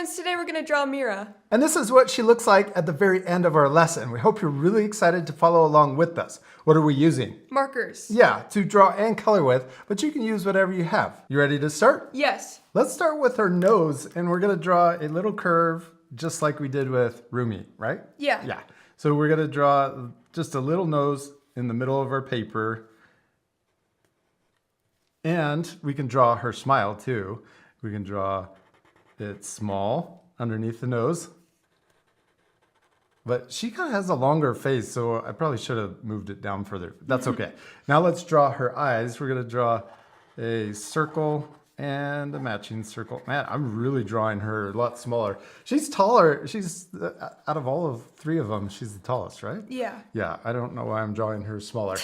friends, today we're going to draw Mira. And this is what she looks like at the very end of our lesson. We hope you're really excited to follow along with us. What are we using? Markers. Yeah, to draw and color with, but you can use whatever you have. You ready to start? Yes. Let's start with her nose, and we're gonna draw a little curve just like we did with Rumi, right? Yeah. Yeah. So we're gonna draw just a little nose in the middle of our paper. And we can draw her smile too. We can draw it small underneath the nose. But she kind of has a longer face, so I probably should have moved it down further. That's okay. Now let's draw her eyes. We're gonna draw a circle and a matching circle. Man, I'm really drawing her a lot smaller. She's taller. She's, out of all of three of them, she's the tallest, right? Yeah. Yeah, I don't know why I'm drawing her smaller.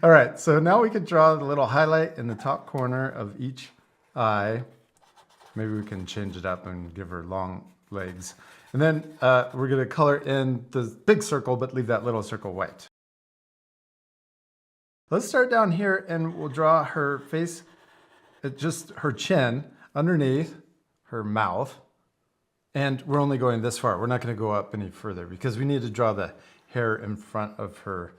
All right, so now we can draw the little highlight in the top corner of each eye. Maybe we can change it up and give her long legs. And then we're gonna color in the big circle, but leave that little circle white. Let's start down here and we'll draw her face, just her chin underneath her mouth. And we're only going this far. We're not gonna go up any further because we need to draw the hair in front of her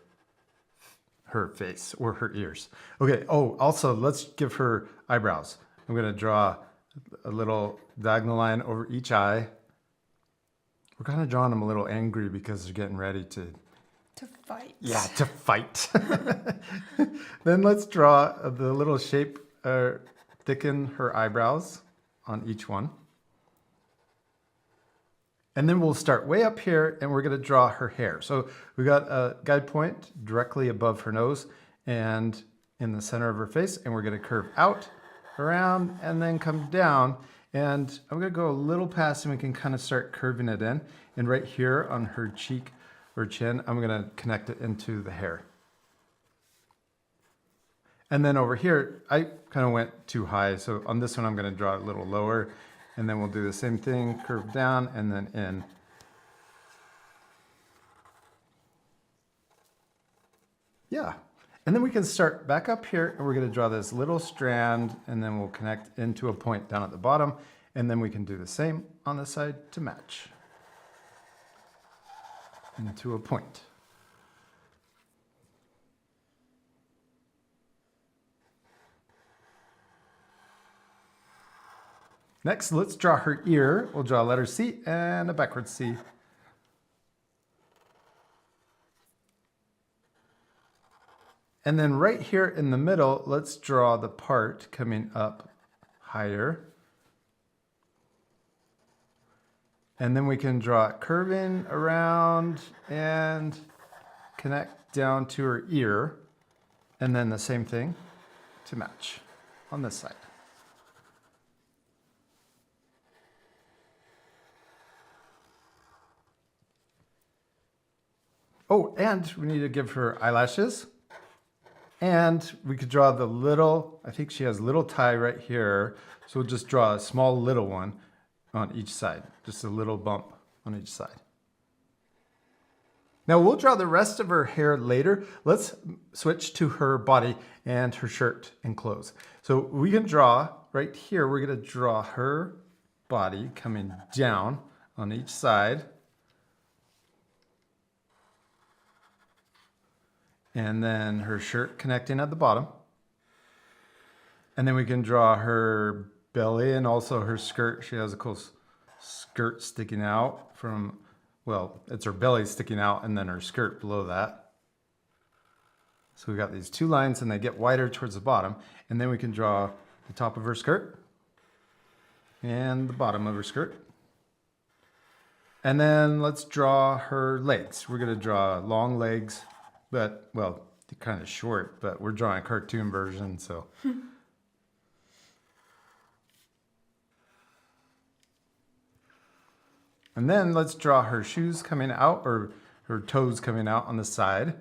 face or her ears. Okay, oh, also let's give her eyebrows. I'm gonna draw a little diagonal line over each eye. We're kind of drawing them a little angry because they're getting ready to fight. Yeah, to fight. Then let's draw the little shape, thicken her eyebrows on each one. And then we'll start way up here and we're gonna draw her hair. So we got a guide point directly above her nose and in the center of her face, and we're gonna curve out, around, and then come down. And I'm gonna go a little past and we can kind of start curving it in. And right here on her cheek or chin, I'm gonna connect it into the hair. And then over here, I kind of went too high. So on this one, I'm gonna draw it a little lower. And then we'll do the same thing, curve down and then in. Yeah. And then we can start back up here and we're gonna draw this little strand and then we'll connect into a point down at the bottom. And then we can do the same on the side to match. Into a point. Next, let's draw her ear. We'll draw a letter C and a backwards C. And then right here in the middle, let's draw the part coming up higher. And then we can draw it curving around and connect down to her ear. And then the same thing to match on this side. Oh, and we need to give her eyelashes. And we could draw the little, I think she has a little tie right here. So we'll just draw a small little one on each side. Just a little bump on each side. Now we'll draw the rest of her hair later. Let's switch to her body and her shirt and clothes. So we can draw right here, we're gonna draw her body coming down on each side. And then her shirt connecting at the bottom. And then we can draw her belly and also her skirt. She has a cool skirt sticking out from, well, it's her belly sticking out and then her skirt below that. So we got these two lines and they get wider towards the bottom. And then we can draw the top of her skirt and the bottom of her skirt. And then let's draw her legs. We're gonna draw long legs. But, well, they're kind of short, but we're drawing a cartoon version, so. And then let's draw her shoes coming out, or her toes coming out on the side.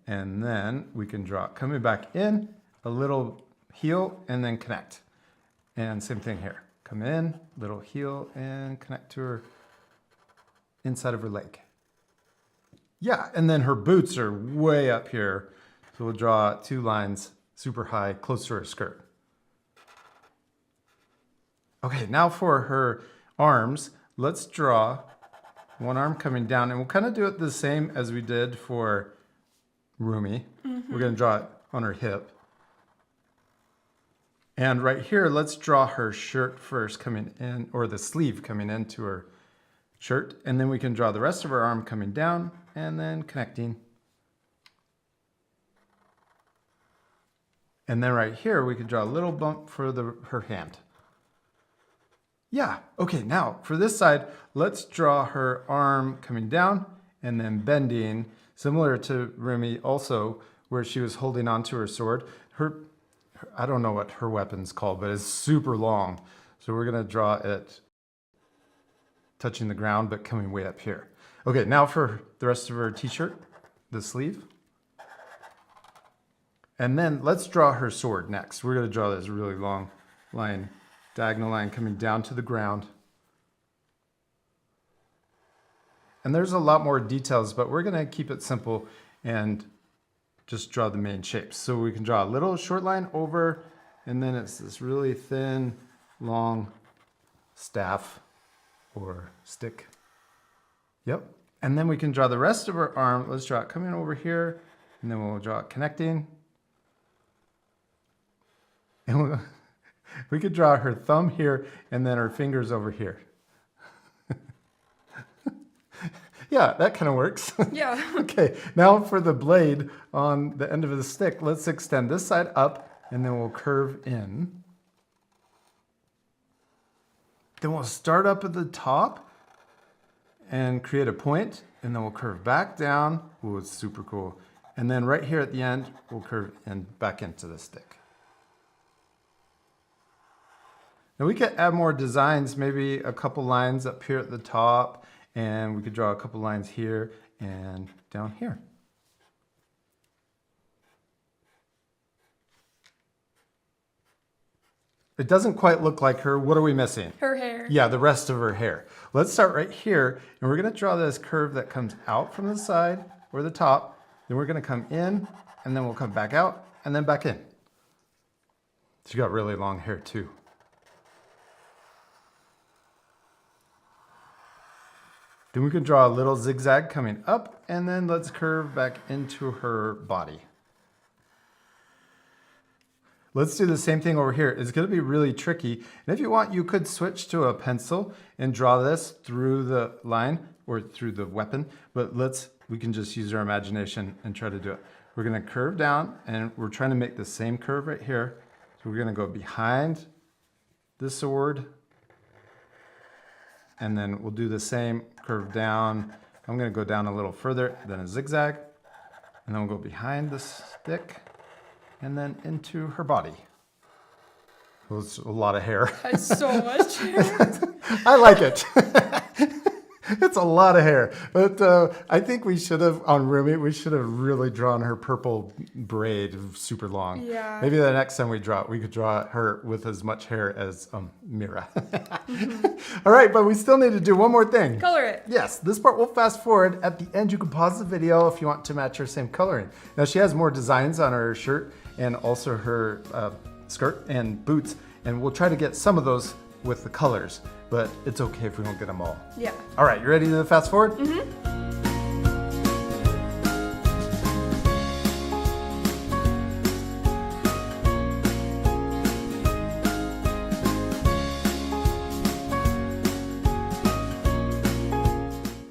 And then we can draw coming back in, a little heel, and then connect. And same thing here. Come in, little heel, and connect to her inside of her leg. Yeah, and then her boots are way up here. So we'll draw two lines super high, close to her skirt. Okay, now for her arms, let's draw one arm coming down, and we'll kind of do it the same as we did for Rumi. We're going to draw it on her hip. And right here, let's draw her shirt first coming in, or the sleeve coming into her shirt. And then we can draw the rest of her arm coming down and then connecting. And then right here, we can draw a little bump for her hand. Yeah, okay, now for this side, let's draw her arm coming down and then bending, similar to Rumi also, where she was holding onto her sword. I don't know what her weapon's called, but it's super long. So we're gonna draw it touching the ground, but coming way up here. Okay, now for the rest of her t-shirt, the sleeve. And then let's draw her sword next. We're gonna draw this really long line, diagonal line coming down to the ground. And there's a lot more details, but we're gonna keep it simple and just draw the main shapes. So we can draw a little short line over, and then it's this really thin, long staff or stick. Yep. And then we can draw the rest of her arm. Let's draw it coming over here, and then we'll draw it connecting. And we could draw her thumb here, and then her fingers over here. Yeah, that kind of works. Yeah. Okay, now for the blade on the end of the stick, let's extend this side up, and then we'll curve in. Then we'll start up at the top and create a point, and then we'll curve back down. Ooh, it's super cool. And then right here at the end, we'll curve in back into the stick. Now we could add more designs, maybe a couple lines up here at the top, and we could draw a couple lines here and down here. It doesn't quite look like her. What are we missing? Her hair. Yeah, the rest of her hair. Let's start right here, and we're gonna draw this curve that comes out from the side or the top. Then we're gonna come in, and then we'll come back out, and then back in. She got really long hair too. Then we can draw a little zigzag coming up, and then let's curve back into her body. Let's do the same thing over here. It's going to be really tricky. And if you want, you could switch to a pencil and draw this through the line or through the weapon. But we can just use our imagination and try to do it. We're going to curve down, and we're trying to make the same curve right here. So we're going to go behind the sword, and then we'll do the same curve down. I'm going to go down a little further, then a zigzag, and then we'll go behind the stick and then into her body. Well, it's a lot of hair. That's so much hair. I like it. It's a lot of hair. But I think we should have, on Rumi, we should have really drawn her purple braid super long. Yeah. Maybe the next time we draw it, we could draw her with as much hair as Mira. All right, but we still need to do one more thing. Color it. Yes, this part we'll fast forward. At the end, you can pause the video if you want to match her same coloring. Now, she has more designs on her shirt and also her skirt and boots, and we'll try to get some of those with the colors, but it's okay if we don't get them all. Yeah. All right, you ready to fast forward? Mm-hmm.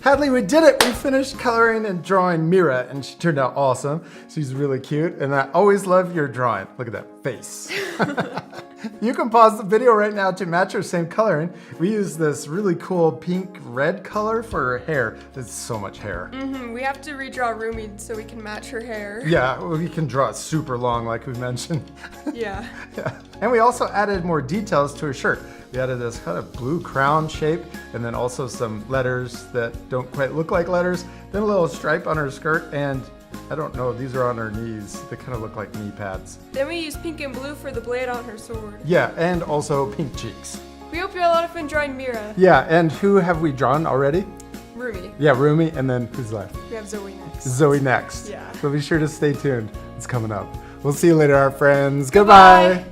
Hadley, we did it! We finished coloring and drawing Mira, and she turned out awesome. She's really cute, and I always love your drawing. Look at that face. You can pause the video right now to match her same coloring. We use this really cool pink-red color for her hair. There's so much hair. Mm-hmm. We have to redraw Rumi so we can match her hair. Yeah, we can draw it super long like we mentioned. Yeah. Yeah. And we also added more details to her shirt. We added this kind of blue crown shape, and then also some letters that don't quite look like letters, then a little stripe on her skirt, and I don't know, these are on her knees. They kind of look like knee pads. Then we use pink and blue for the blade on her sword. Yeah, and also pink cheeks. We hope you had a lot of fun drawing Mira. Yeah, and who have we drawn already? Rumi. Yeah, Rumi, and then who's left? We have Zoe next. Zoe next. Yeah. So be sure to stay tuned. It's coming up. We'll see you later, our friends. Goodbye.